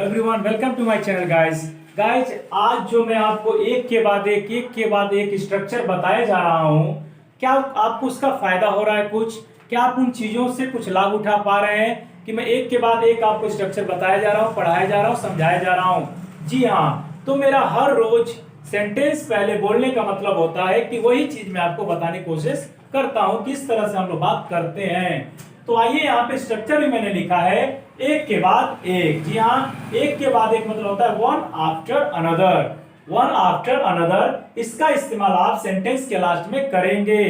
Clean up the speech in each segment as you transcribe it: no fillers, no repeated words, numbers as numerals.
Everyone, welcome to my channel guys. आज जो मैं आपको एक के बाद एक स्ट्रक्चर बताए जा रहा हूँ, क्या आपको उसका फायदा हो रहा है? क्या आप उन चीजों से कुछ लाभ उठा पा रहे हैं कि मैं एक के बाद एक आपको स्ट्रक्चर बताया जा रहा हूँ, पढ़ाया जा रहा हूँ, समझाया जा रहा हूँ? जी हाँ। तो मेरा हर रोज सेंटेंस पहले बोलने का मतलब होता है कि वही चीज मैं आपको बताने की कोशिश करता हूँ, किस तरह से हम लोग बात करते हैं। तो आइए, यहाँ पे स्ट्रक्चर भी मैंने लिखा है एक के बाद एक। जी हाँ, एक के बाद एक मतलब होता है one after another. One after another, इसका इस्तेमाल आप सेंटेंस के लास्ट में करेंगे।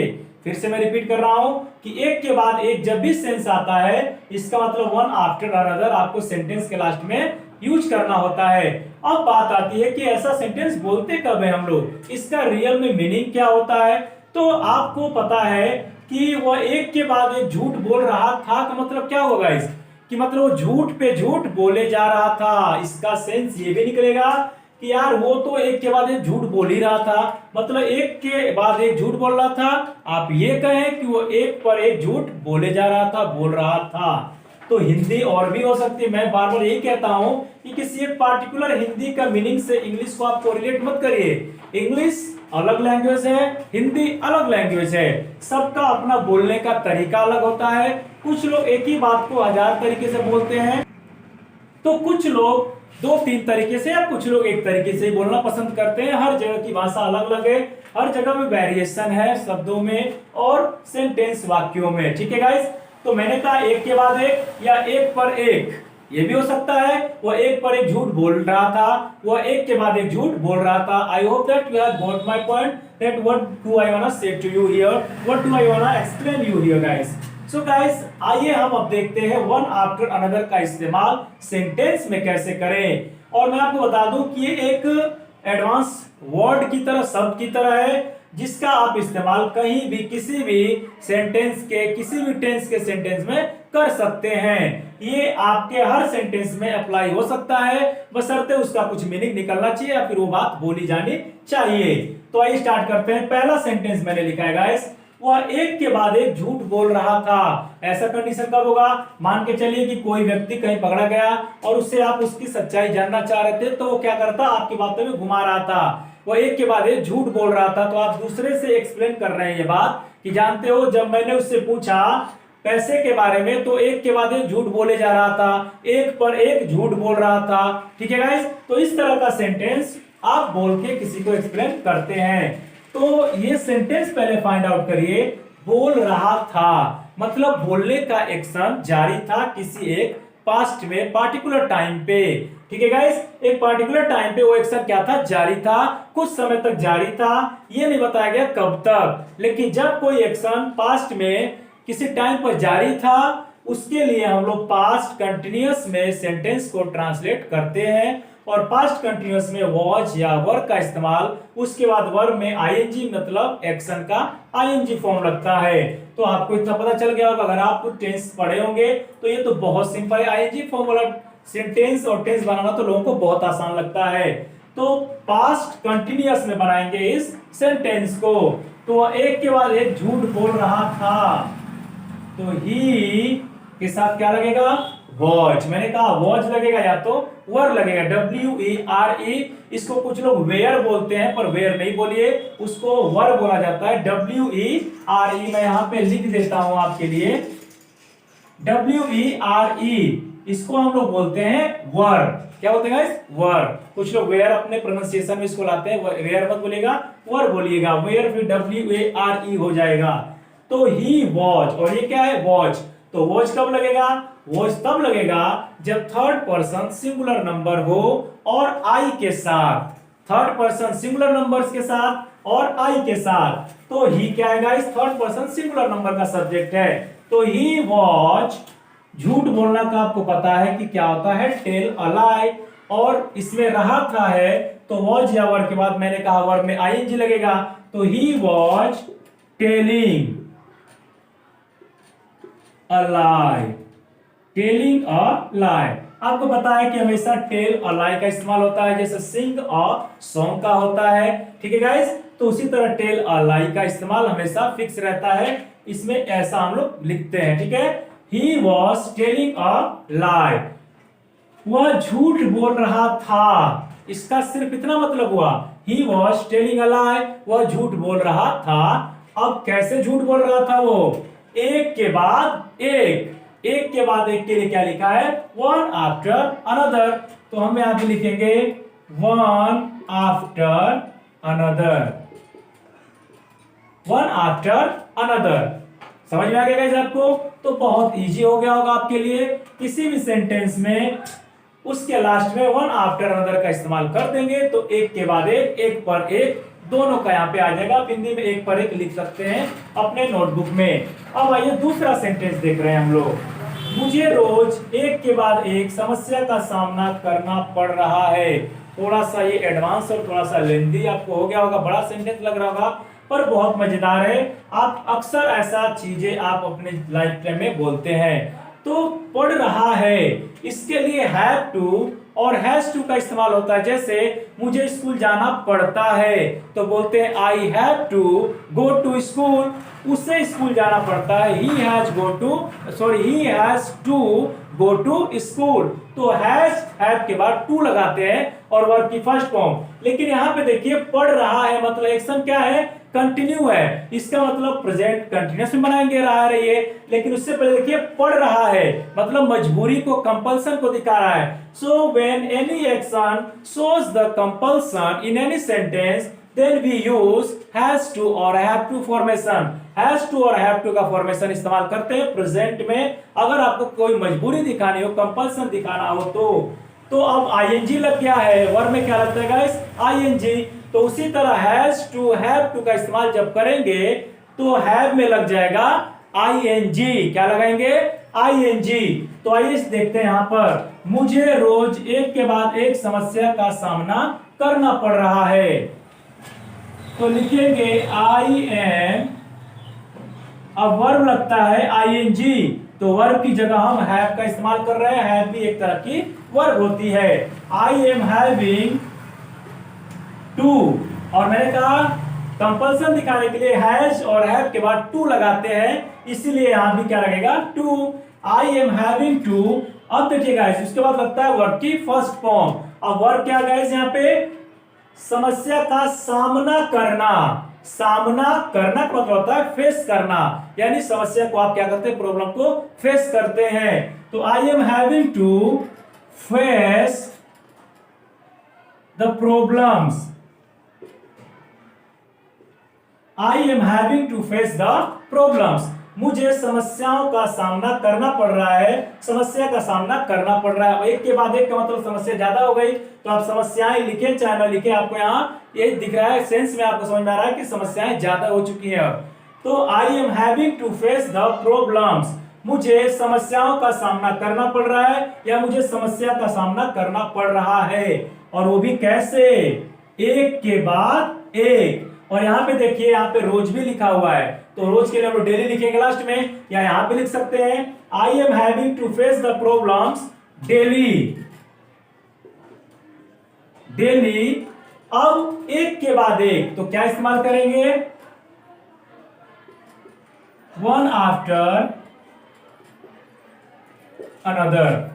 फिर से मैं रिपीट कर रहा हूं कि एक के बाद एक जब भी सेंस आता है, इसका मतलब वन आफ्टर अनदर आपको सेंटेंस के लास्ट में यूज करना होता है। अब बात आती है कि ऐसा सेंटेंस बोलते कब है हम लोग, इसका रियल में मीनिंग क्या होता है? तो आपको पता है कि वह एक के बाद एक झूठ बोल रहा था का मतलब क्या होगा इस कि मतलब वो झूठ पे झूठ बोले जा रहा था। इसका सेंस ये भी निकलेगा कि यार वो तो एक के बाद एक झूठ बोल ही रहा था, मतलब एक के बाद एक झूठ बोल रहा था। आप ये कहें कि वो एक पर एक झूठ बोले जा रहा था, बोल रहा था। तो हिंदी और भी हो सकती है। मैं बार बार यही कहता हूं कि किसी एक पार्टिकुलर हिंदी का मीनिंग से इंग्लिश को आप कोरिलेट मत करिए। इंग्लिश अलग लैंग्वेज है, हिंदी अलग लैंग्वेज है, सबका अपना बोलने का तरीका अलग होता है। कुछ लोग एक ही बात को हजार तरीके से बोलते हैं, तो कुछ लोग दो तीन तरीके से या कुछ लोग एक तरीके से बोलना पसंद करते हैं। हर जगह की भाषा अलग अलग है, हर जगह में वेरिएशन है शब्दों में और सेंटेंस वाक्यों में। ठीक है गाइस, तो मैंने कहा एक के बाद एक या एक पर एक, ये भी हो सकता है वो एक पर एक झूठ बोल रहा था, वो एक के बाद एक झूठ बोल रहा था। I hope that you have got my point, that what do I want to say to you here, what do I want to explain you here guys. So guys, आइए हम अब देखते हैं वन आफ्टर अनदर का इस्तेमाल sentence में कैसे करें। और मैं आपको बता दूं कि ये एक एडवांस वर्ड की तरह, शब्द की तरह है, जिसका आप इस्तेमाल कहीं भी किसी भी सेंटेंस के, किसी भी टेंस के सेंटेंस में कर सकते हैं। ये आपके हर सेंटेंस में अप्लाई हो सकता है, बशर्ते उसका कुछ मीनिंग निकलना चाहिए या फिर वो बात बोली जानी चाहिए। तो आइए स्टार्ट करते हैं। पहला सेंटेंस मैंने लिखा है गाइस, वह एक के बाद एक झूठ बोल रहा था। ऐसा कंडीशन कब होगा? मान के चलिए कि कोई व्यक्ति कहीं पकड़ा गया और उससे आप उसकी सच्चाई जानना चाह रहे थे, तो वो क्या करता? आपकी बातों में घुमा रहा था। वो एक के बाद एक झूठ बोल रहा था, तो आप दूसरे से एक्सप्लेन कर रहे हैं ये बात कि जानते हो, जब मैंने उससे पूछा पैसे के बारे में, तो एक के बाद एक झूठ बोले जा रहा था, एक पर एक झूठ बोल रहा था। ठीक है गाइस, तो इस तरह का सेंटेंस आप बोल के किसी को एक्सप्लेन करते हैं। तो ये सेंटेंस पहले फाइंड आउट करिए। बोल रहा था मतलब बोलने का एक्शन जारी था किसी एक पास्ट में, पार्टिकुलर टाइम पे। ठीक है गाइस, एक पार्टिकुलर टाइम पे वो एक्शन क्या था? जारी था, कुछ समय तक जारी था। ये नहीं बताया गया कब तक, लेकिन जब कोई एक्शन पास्ट में किसी टाइम पर जारी था, उसके लिए हम लोग पास्ट कंटिन्यूअस में सेंटेंस को ट्रांसलेट करते हैं। और पास्ट कंटिन्यूअस में वॉज या वर का इस्तेमाल, उसके बाद वर्ब में आईएनजी मतलब एक्शन का आईएनजी फॉर्म लगता है। तो आपको इतना पता चल गया होगा, अगर आप टेंस पढ़े होंगे तो ये तो बहुत सिंपल है। आईएनजी फॉर्म वाला सेंटेंस और टेंस बनाना तो लोगों को बहुत आसान लगता है। तो पास्ट कंटिन्यूअस में बनाएंगे इस सेंटेंस को। तो एक के बाद एक झूठ बोल रहा था, तो ही के साथ क्या लगेगा? वॉच। मैंने कहा वॉच लगेगा या तो वर लगेगा, WERE। इसको कुछ लोग वेयर बोलते हैं, पर वेयर नहीं बोलिए, उसको वर बोला जाता है, WERE। मैं यहां पे लिख देता हूं आपके लिए, WERE। इसको हम लोग बोलते हैं वर। क्या बोलते हैं गाइस? वर। कुछ लोग वेयर अपने प्रोनाउंसिएशन में इसको लाते हैं, वेयर मत बोलिएगा, वर बोलिएगा। वेयर फिर WERE हो जाएगा। तो ही वॉच, और ये क्या है? वॉच। तो वॉच कब लगेगा? वॉच तब लगेगा जब थर्ड पर्सन सिंगुलर नंबर हो और आई के साथ, थर्ड पर्सन सिंगुलर नंबर्स के साथ और आई के साथ। तो ही क्या है guys? Third person singular number का सब्जेक्ट है। तो ही वॉच, झूठ बोलना का आपको पता है कि क्या होता है? टेल अ लाई। और इसमें रहा था है, तो वॉच या वर के बाद मैंने कहा वर्ब में आईएनजी लगेगा। तो he was telling a lie, telling a lie. आपको पता है कि हमेशा टेल अ लाई का इस्तेमाल होता है, जैसे सिंग अ सॉन्ग का होता है। ठीक है गाइस, तो उसी तरह टेल अ लाई का इस्तेमाल हमेशा फिक्स रहता है, इसमें ऐसा हम लोग लिखते हैं। ठीक है, ही वॉज टेलिंग अ लाई। वह झूठ बोल रहा था। इसका सिर्फ इतना मतलब हुआ, ही वॉज टेलिंग अ लाई, वह झूठ बोल रहा था। अब कैसे झूठ बोल रहा था वो? एक के बाद एक, एक के बाद एक के लिए क्या लिखा है? One after another. तो हम यहां पे लिखेंगे one after another, one after another. समझ में आ गया गाइस आपको? तो बहुत इजी हो गया होगा आपके लिए। किसी भी सेंटेंस में उसके लास्ट में वन आफ्टर अनदर का इस्तेमाल कर देंगे तो एक के बाद एक, एक पर एक, दोनों का यहाँ पे आ जाएगा। आप हिंदी में एक पर एक लिख सकते हैं अपने नोटबुक में। अब आइए दूसरा सेंटेंस देख रहे हैं हम लोग। मुझे रोज एक के बाद एक समस्या का सामना करना पड़ रहा है। थोड़ा सा ये एडवांस और थोड़ा सा लेंथी आपको हो गया होगा, बड़ा सेंटेंस लग रहा होगा, पर बहुत मजेदार है। आप अक्सर ऐसा चीजें आप अपने लाइफ टाइम में बोलते हैं। तो पढ़ रहा है, इसके लिए हैव टू और हैज टू का इस्तेमाल होता है। जैसे मुझे स्कूल जाना पड़ता है तो बोलते हैं I have to go to school, उसे स्कूल जाना पड़ता है। He has to go to school. तो हैज हैव के बाद टू लगाते हैं और वर्ब की फर्स्ट फॉर्म। लेकिन यहां पे देखिए पढ़ रहा है मतलब एक्शन क्या है? कंटिन्यू है। इसका मतलब प्रेजेंट कंटिन्यूअस में बनाएंगे रहा रही है। लेकिन उससे पहले देखिए पढ़ रहा है मतलब मजबूरी को, कंपल्सन को दिखा रहा है। So when any action shows the compulsion in any sentence then we use has to और have to formation। has to और have to का फॉर्मेशन इस्तेमाल करते हैं प्रेजेंट में। अगर आपको कोई मजबूरी दिखानी हो, कंपल्सन दिखाना हो तो अब ing लग गया है, वर्ब में क्या लगता है गाइस? ing। तो उसी तरह हैज टू हैव टू का इस्तेमाल जब करेंगे तो हैव में लग जाएगा ing। क्या लगाएंगे? ing। तो आइए देखते हैं यहां पर, मुझे रोज एक के बाद एक समस्या का सामना करना पड़ रहा है। तो लिखेंगे आई एम, अब वर्ब लगता है ing, तो वर्ब की जगह हम हैव का इस्तेमाल कर रहे हैं। हैव भी एक तरह की वर्ब होती है। आई एम हैविंग टू, और मैंने कहा कंपल्सन दिखाने के लिए हैज और हैव के बाद टू लगाते हैं, इसीलिए यहां भी क्या लगेगा? To. I am having to. अब देखिए गाइस उसके बाद लगता है वर्ब की फर्स्ट फॉर्म। अब वर्ब क्या गाइस? यहाँ पे समस्या का सामना करना। सामना करना का मतलब होता है फेस करना, यानी समस्या को आप क्या करते हैं? प्रॉब्लम को फेस करते हैं। तो I am having to face the problems. I am having to face the problems, मुझे समस्याओं का सामना करना पड़ रहा है। समस्या का सामना करना पड़ रहा है, एक के बाद एक का मतलब समस्या ज्यादा हो गई। तो आप समस्याएं लिखे चाहे ना लिखे, आपको यहाँ ये दिख रहा है, सेंस में आपको समझ में आ रहा है कि समस्याएं ज्यादा हो चुकी हैं। तो I am having to face the problems, मुझे समस्याओं का सामना करना पड़ रहा है या मुझे समस्या का सामना करना पड़ रहा है। और वो भी कैसे? एक के बाद एक। और यहाँ पे देखिए यहाँ पे रोज भी लिखा हुआ है, तो रोज के लिए हम डेली लिखेंगे लास्ट में, या यहाँ पे लिख सकते हैं I am having to face the problems daily. Daily. अब एक के बाद एक, तो क्या इस्तेमाल करेंगे? One after another.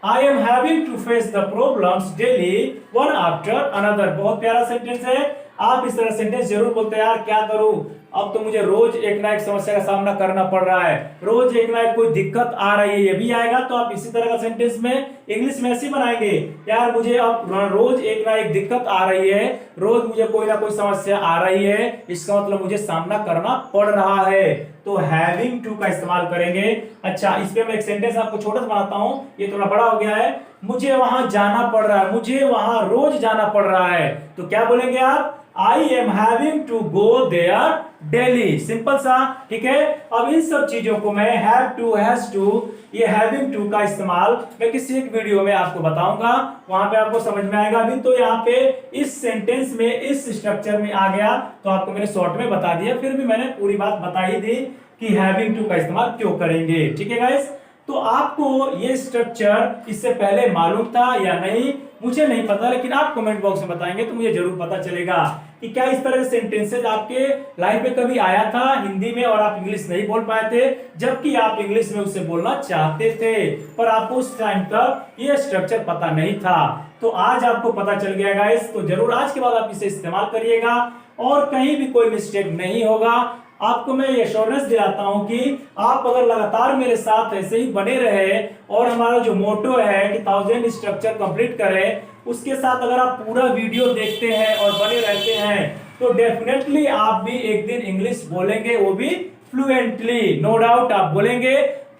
I am having to face the problems daily one after another. बहुत प्यारा सेंटेंस है। आप इस तरह सेंटेंस जरूर बोलते हैं, यार क्या करूं, अब तो मुझे रोज एक ना एक समस्या का सामना करना पड़ रहा है, रोज एक ना एक कोई दिक्कत आ रही है। ये भी आएगा तो आप इसी तरह का सेंटेंस में इंग्लिश में ऐसे बनाएंगे, यार मुझे अब रोज एक ना एक दिक्कत आ रही है, रोज मुझे कोई ना कोई समस्या आ रही है, इसका मतलब मुझे सामना करना पड़ रहा है। तो हैविंग टू का इस्तेमाल करेंगे। अच्छा, इस पे मैं एक सेंटेंस आपको छोटा सा बनाता हूं, ये थोड़ा बड़ा हो गया है। मुझे वहां जाना पड़ रहा है, मुझे वहां रोज जाना पड़ रहा है, तो क्या बोलेंगे आप? I am having to go there daily. Simple सा, ठीक है। अब इन सब चीजों को मैं हैव टू, हैज टू, ये हैविंग टू का इस्तेमाल मैं किसी एक वीडियो में आपको बताऊंगा, वहां पे आपको समझ में आएगा। अभी तो यहाँ पे इस सेंटेंस में इस स्ट्रक्चर में आ गया तो आपको मैंने शॉर्ट में बता दिया, फिर भी मैंने पूरी बात बता ही दी कि हैविंग टू का इस्तेमाल क्यों करेंगे। ठीक है गाइस, तो आपको ये स्ट्रक्चर इससे पहले मालूम था या नहीं मुझे नहीं पता, लेकिन आप कमेंट बॉक्स में बताएंगे तो मुझे जरूर पता चलेगा कि क्या इस तरह के सेंटेंसेज आपके लाइफ में कभी आया था हिंदी में और आप इंग्लिश नहीं बोल पाए थे, जबकि आप इंग्लिश में उसे बोलना चाहते थे, पर आपको उस टाइम तक ये स्ट्रक्चर पता नहीं था। तो आज आपको पता चल गया गाइस, तो जरूर आज के बाद आप इसे इस्तेमाल करिएगा और कहीं भी कोई मिस्टेक नहीं होगा। आपको मैं ये एश्योरेंस दिलाता हूं कि आप अगर लगातार मेरे साथ ऐसे ही बने रहे और हमारा जो मोटो है कि 1000 स्ट्रक्चर कंप्लीट करें, उसके साथ अगर आप पूरा वीडियो देखते हैं और बने रहते हैं तो डेफिनेटली आप भी एक दिन इंग्लिश बोलेंगे, वो भी फ्लुएंटली, नो डाउट आप बोलेंगे।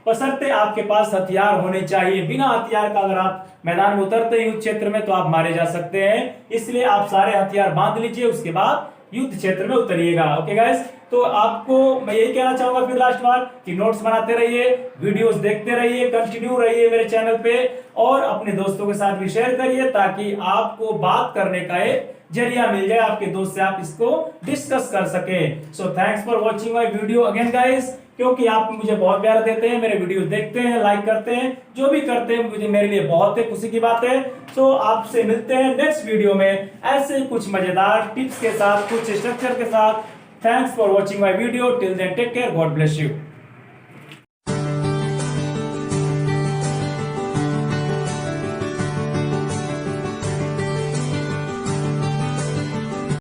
बशर्ते आपके पास हथियार होने चाहिए। बिना हथियार का अगर आप मैदान में उतरते हैं युद्ध क्षेत्र में तो आप मारे जा सकते हैं, इसलिए आप सारे हथियार बांध लीजिए, उसके बाद युद्ध क्षेत्र में उतरिएगा। ओके गाइस, तो आपको मैं यही कहना चाहूंगा फिर लास्ट बार कि नोट्स बनाते रहिए, वीडियोस देखते रहिए, कंटिन्यू रहिए मेरे चैनल पे और अपने दोस्तों के साथ भी शेयर करिए ताकि आपको बात करने का एक जरिया मिल जाए, आपके दोस्त से आप इसको डिस्कस कर सके। So thanks for watching my video again guys, क्योंकि आप मुझे बहुत प्यार देते हैं, मेरे वीडियो देखते हैं, लाइक करते हैं, जो भी करते हैं मुझे मेरे लिए बहुत है खुशी की बात है। सो आपसे मिलते हैं नेक्स्ट वीडियो में ऐसे ही कुछ मजेदार टिप्स के साथ, कुछ स्ट्रक्चर के साथ। Thanks for watching my video, till then take care, God bless you.